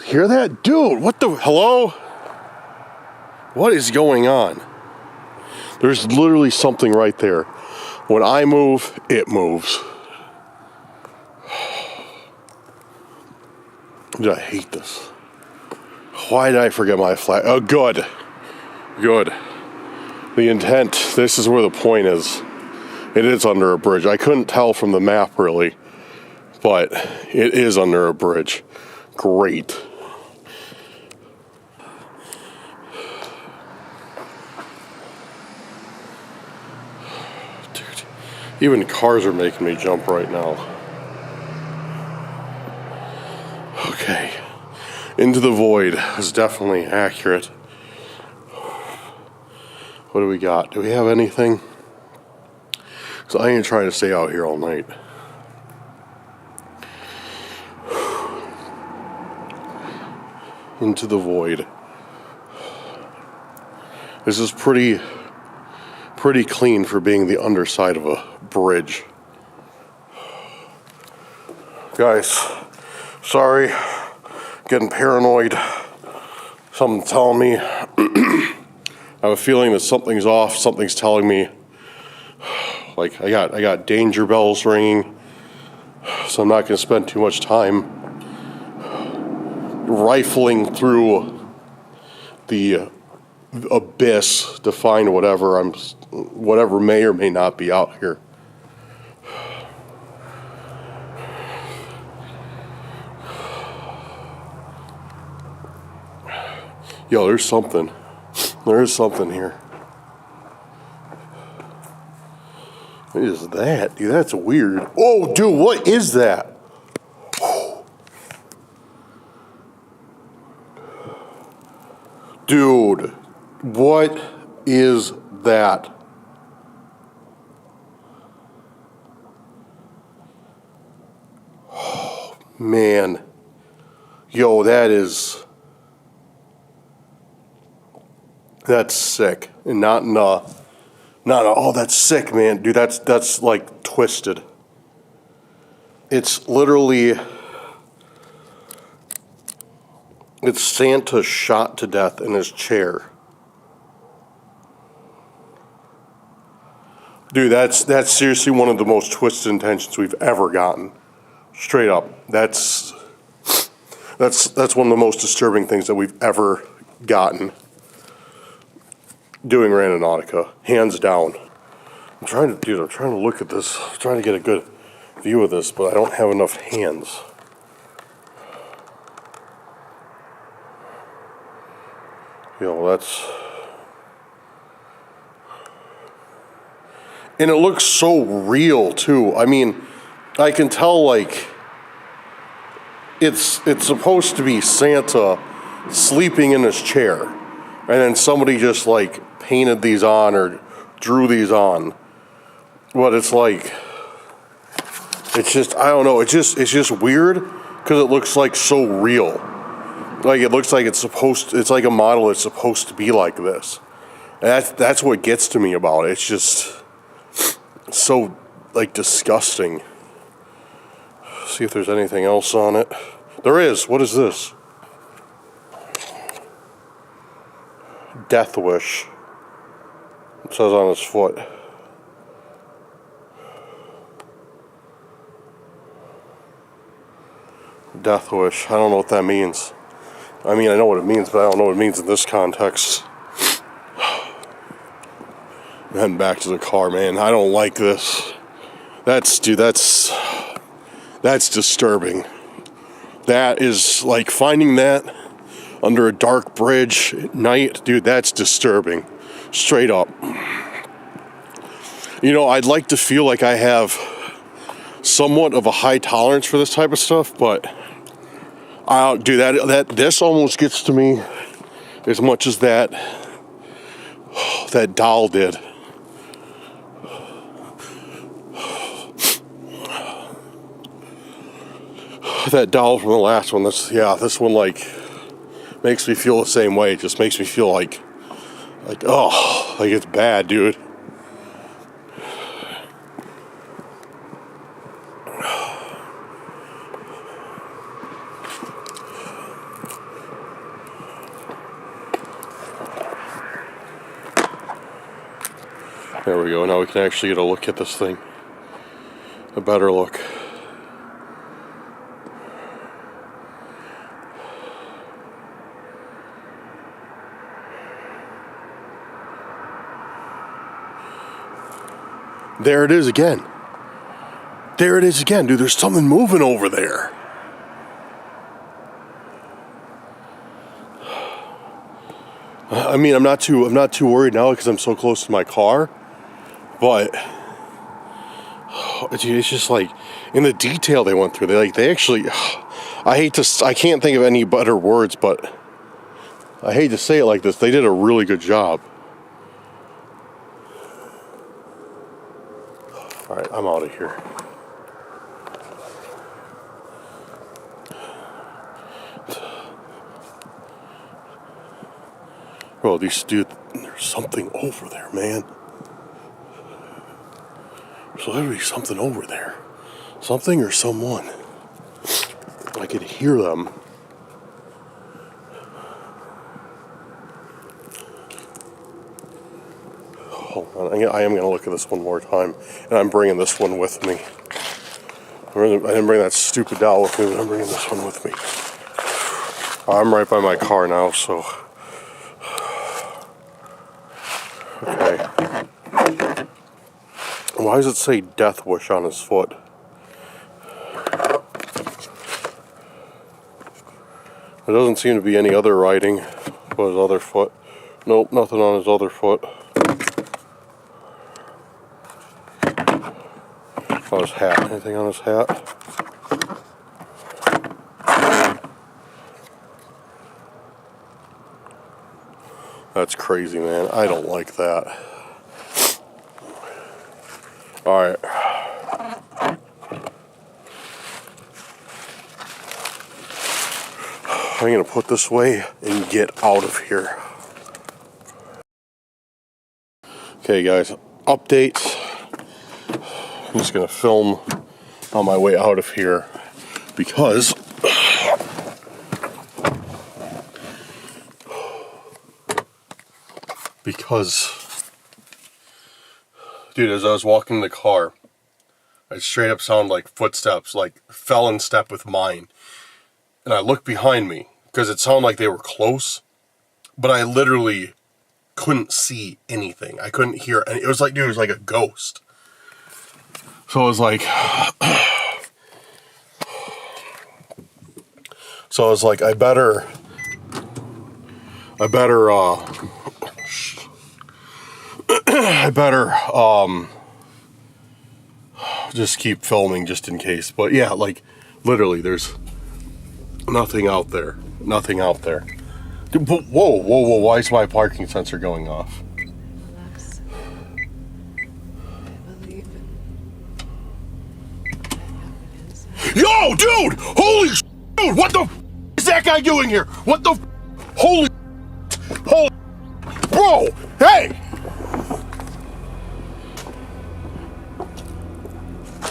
S1: hear that? Dude, what the, hello? What is going on? There's literally something right there. When I move, it moves. Dude, I hate this. Why did I forget my flag? Oh, good. Good. The intent, this is where the point is. It is under a bridge. I couldn't tell from the map, really. But it is under a bridge. Great. Dude, even cars are making me jump right now. Okay. Into the void is definitely accurate. What do we got? Do we have anything? So I ain't trying to stay out here all night. Into the void. This is pretty clean for being the underside of a bridge. Guys, Sorry, getting paranoid. Something's telling me. I have a feeling that something's off. Something's telling me. Like I got danger bells ringing. So I'm not going to spend too much time rifling through the abyss to find whatever may or may not be out here. Yo, there's something. There is something here. What is that? Dude, that's weird. Oh, dude, what is that? Dude, what is that? Oh, man. Yo, that's sick. And not oh, that's sick, man. Dude, that's like twisted. It's literally, it's Santa shot to death in his chair. Dude, that's seriously one of the most twisted intentions we've ever gotten. Straight up. That's one of the most disturbing things that we've ever gotten doing Randonautica, hands down. I'm trying to look at this. I'm trying to get a good view of this, but I don't have enough hands. And it looks so real too. I mean, I can tell like it's supposed to be Santa sleeping in his chair, and then somebody just like painted these on or drew these on. But it's like, it's just, I don't know, it's just weird because it looks like so real. Like it looks like it's like a model that's supposed to be like this. And that's what gets to me about it. It's just so like disgusting. See if there's anything else on it. There is. What is this? Death wish. It says on his foot. Death wish. I don't know what that means. I mean, I know what it means, but I don't know what it means in this context. I'm heading back to the car, man. I don't like this. That's disturbing. That is like finding that under a dark bridge at night, dude, that's disturbing. Straight up. You know, I'd like to feel like I have somewhat of a high tolerance for this type of stuff, but this almost gets to me as much as that doll did. That doll from the last one, this one like makes me feel the same way. It just makes me feel like it's bad, dude. There we go. Now we can actually get a look at this thing. A better look. There it is again. There it is again, dude. There's something moving over there. I mean, I'm not too worried now because I'm so close to my car. But dude, it's just like in the detail they went through. They actually, I can't think of any better words, but I hate to say it like this. They did a really good job. All right, I'm out of here. Bro, there's something over there, man. There's literally something over there. Something or someone. I could hear them. Hold on, I am going to look at this one more time, and I'm bringing this one with me. I didn't bring that stupid doll with me, but I'm bringing this one with me. I'm right by my car now, so... Okay. Why does it say Death Wish on his foot? There doesn't seem to be any other writing on his other foot. Nope, nothing on his other foot. On his hat. Anything on his hat? That's crazy, man. I don't like that. Alright. I'm going to put this away and get out of here. Okay, guys. Update. I'm just going to film on my way out of here because dude, as I was walking in the car, it straight up sounded like footsteps, like fell in step with mine. And I looked behind me because it sounded like they were close, but I literally couldn't see anything. I couldn't hear, and it was like, dude, it was like a ghost. So I was like, I better just keep filming just in case. But yeah, like literally there's nothing out there. Nothing out there. Dude, whoa, why is my parking sensor going off? Yo, dude! Holy dude, what the is that guy doing here? What the holy bro, hey!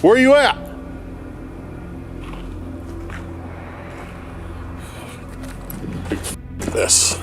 S1: Where are you at? This.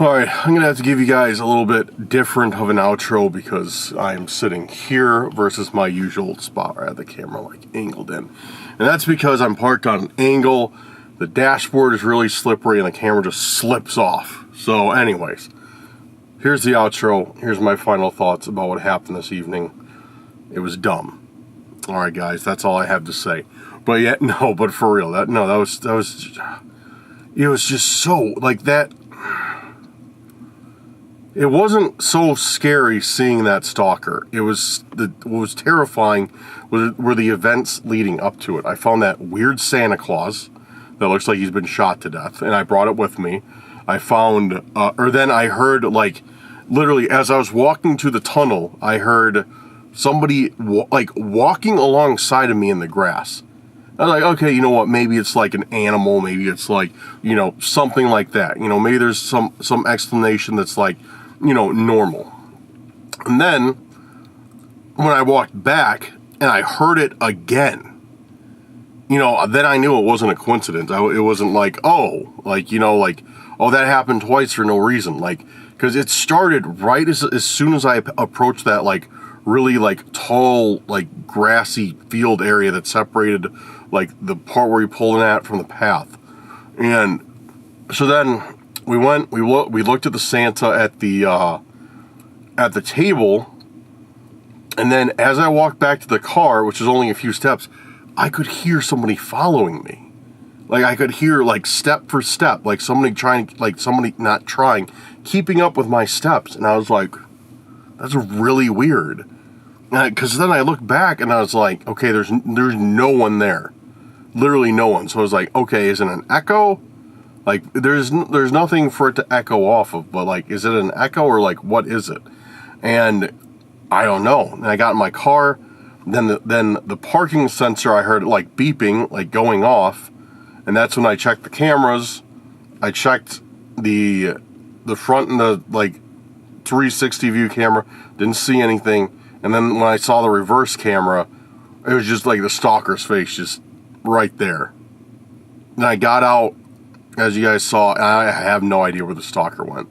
S1: Alright, I'm going to have to give you guys a little bit different of an outro because I'm sitting here versus my usual spot where I have the camera like angled in. And that's because I'm parked on an angle, the dashboard is really slippery, and the camera just slips off. So anyways, here's the outro. Here's my final thoughts about what happened this evening. It was dumb. Alright guys, that's all I have to say. But yeah, no, but for real, that was it was just so, like that. It wasn't so scary seeing that stalker. It was what was terrifying were the events leading up to it. I found that weird Santa Claus that looks like he's been shot to death, and I brought it with me. I found, then I heard, like, literally as I was walking to the tunnel, I heard somebody walking alongside of me in the grass. I was like, okay, you know what? Maybe it's like an animal. Maybe it's like, you know, something like that. You know, maybe there's some explanation that's like, you know, normal. And then when I walked back and I heard it again, you know, then I knew it wasn't a coincidence. It wasn't like, oh, like, you know, like, oh, that happened twice for no reason. Like, because it started right as soon as I approached that, like, really, like, tall, like, grassy field area that separated, like, the part where you pulled in at from the path. And so then we looked at the Santa at the table, And then as I walked back to the car, which is only a few steps, I could hear somebody following me. Like, I could hear, like, step for step, like somebody not trying, keeping up with my steps. And I was like, that's really weird. Because then I looked back and I was like, okay, there's no one there. Literally no one. So I was like, okay, is it an echo? Like, there's nothing for it to echo off of, but, like, is it an echo or, like, what is it? And I don't know. And I got in my car, then the parking sensor, I heard it, like, beeping, like, going off, and that's when I checked the cameras. I checked the front and the, like, 360 view camera, didn't see anything, and then when I saw the reverse camera, it was just, like, the stalker's face just right there. And I got out, as you guys saw, and I have no idea where the stalker went.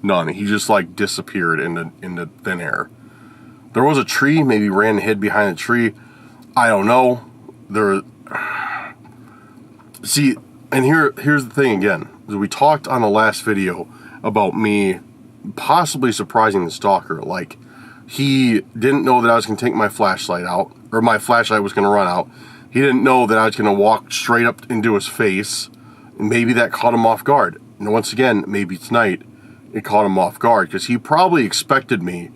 S1: None. He just, like, disappeared into thin air. There was a tree, maybe ran and hid behind a tree. I don't know. See, and here's the thing again. We talked on the last video about me possibly surprising the stalker. Like, he didn't know that I was going to take my flashlight out, or my flashlight was going to run out. He didn't know that I was going to walk straight up into his face. Maybe that caught him off guard. And once again, maybe tonight, it caught him off guard, because he probably expected me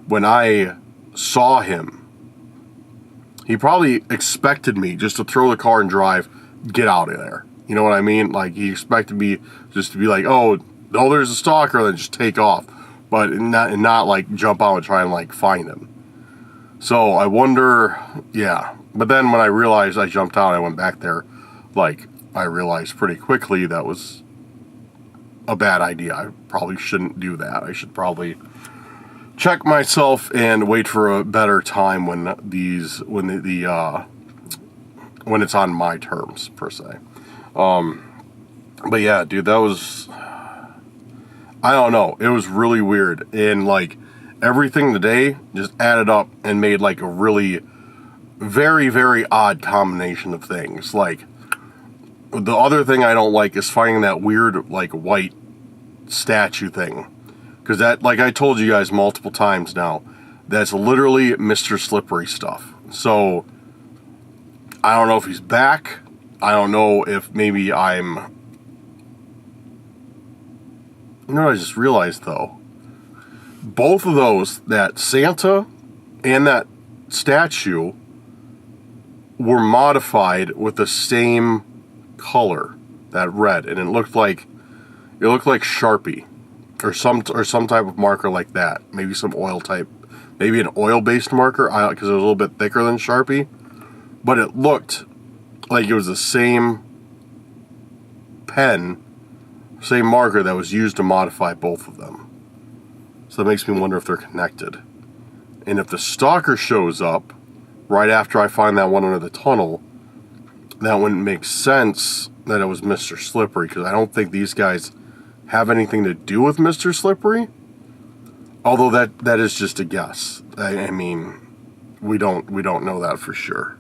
S1: when I saw him. He probably expected me just to throw the car and drive, get out of there. You know what I mean? Like, he expected me just to be like, oh, there's a stalker, then just take off. But not like jump out and try and like find him. So I wonder, yeah. But then when I realized I jumped out, I went back there, like, I realized pretty quickly that was a bad idea. I probably shouldn't do that. I should probably check myself and wait for a better time when it's on my terms, per se. But yeah, dude, that was, I don't know, it was really weird. And like, everything today just added up and made like a really very, very odd combination of things. Like, the other thing I don't like is finding that weird, like, white statue thing. Because that, like I told you guys multiple times now, that's literally Mr. Slippery stuff. So, I don't know if he's back. I don't know if maybe I'm... You know what I just realized, though? Both of those, that Santa and that statue, were modified with the same color, that red, and it looked like Sharpie or some type of marker like that. Maybe some oil type, maybe an oil-based marker, because it was a little bit thicker than Sharpie, but it looked like it was the same pen, same marker that was used to modify both of them. So that makes me wonder if they're connected. And if the stalker shows up right after I find that one under the tunnel, that wouldn't make sense that it was Mr. Slippery, because I don't think these guys have anything to do with Mr. Slippery. Although that is just a guess. I mean, we don't know that for sure.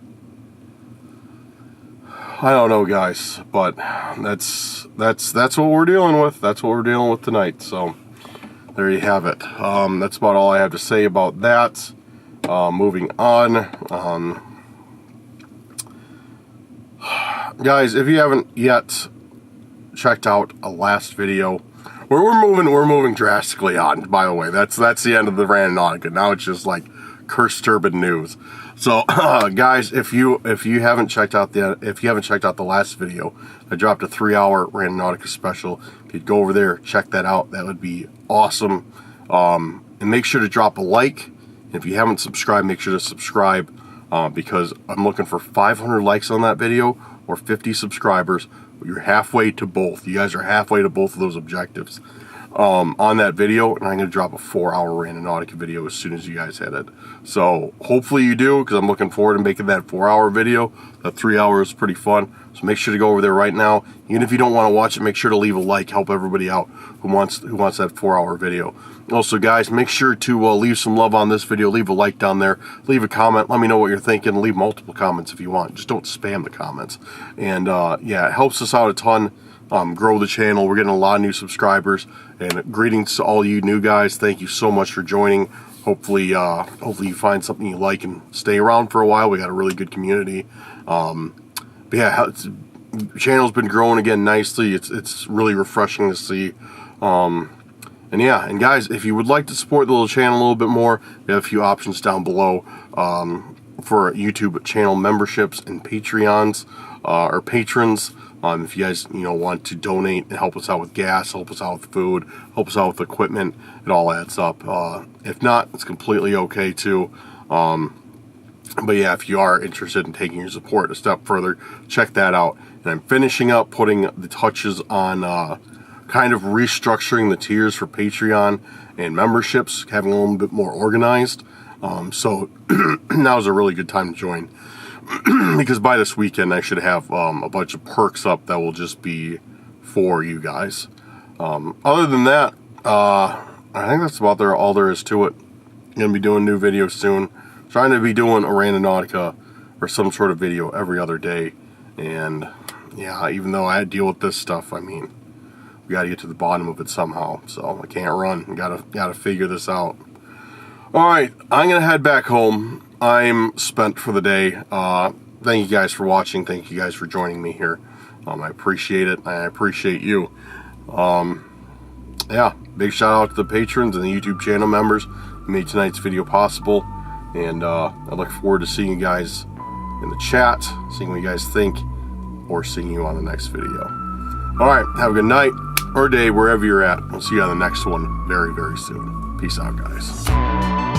S1: I don't know, guys, but that's what we're dealing with. That's what we're dealing with tonight. So there you have it. That's about all I have to say about that. Moving on. Guys, if you haven't yet checked out a last video, we're moving drastically on. By the way, that's the end of the Randonautica. Now it's just like cursed turbid news. So, guys, if you haven't checked out the last video, I dropped a 3-hour Randonautica special. If you'd go over there, check that out, that would be awesome. And make sure to drop a like. And if you haven't subscribed, make sure to subscribe, because I'm looking for 500 likes on that video or 50 subscribers. You're halfway to both. You guys are halfway to both of those objectives on that video, and I'm going to drop a 4-hour Randonautica video as soon as you guys hit it. So hopefully you do, because I'm looking forward to making that 4-hour video. That 3 hours is pretty fun. So make sure to go over there right now. Even if you don't want to watch it, make sure to leave a like. Help everybody out who wants that 4-hour video. Also, guys, make sure to leave some love on this video. Leave a like down there. Leave a comment. Let me know what you're thinking. Leave multiple comments if you want. Just don't spam the comments. And yeah, it helps us out a ton. Grow the channel. We're getting a lot of new subscribers. And greetings to all you new guys. Thank you so much for joining hopefully you find something you like and stay around for a while. We got a really good community. But yeah, the channel's been growing again nicely. It's really refreshing to see. And yeah, and guys, if you would like to support the little channel a little bit more, we have a few options down below for YouTube channel memberships and Patreons or patrons. If you guys want to donate and help us out with gas, help us out with food, help us out with equipment, it all adds up. If not, it's completely okay too. But yeah, if you are interested in taking your support a step further, check that out. And I'm finishing up putting the touches on kind of restructuring the tiers for Patreon and memberships, having a little bit more organized. So now's a really good time to join. Because by this weekend I should have a bunch of perks up that will just be for you guys. Other than that, I think that's about all there is to it. I'm going to be doing new videos soon. Trying to be doing a Randonautica or some sort of video every other day. And yeah, even though I deal with this stuff, I mean, we got to get to the bottom of it somehow. So I can't run. Gotta figure this out. Alright, I'm going to head back home. I'm spent for the day. Thank you guys for watching. Thank you guys for joining me here. I appreciate it. I appreciate you. Yeah, big shout out to the patrons and the YouTube channel members who made tonight's video possible. And I look forward to seeing you guys in the chat, seeing what you guys think, or seeing you on the next video. Alright, have a good night or day wherever you're at. We'll see you on the next one very, very soon. Peace out, guys.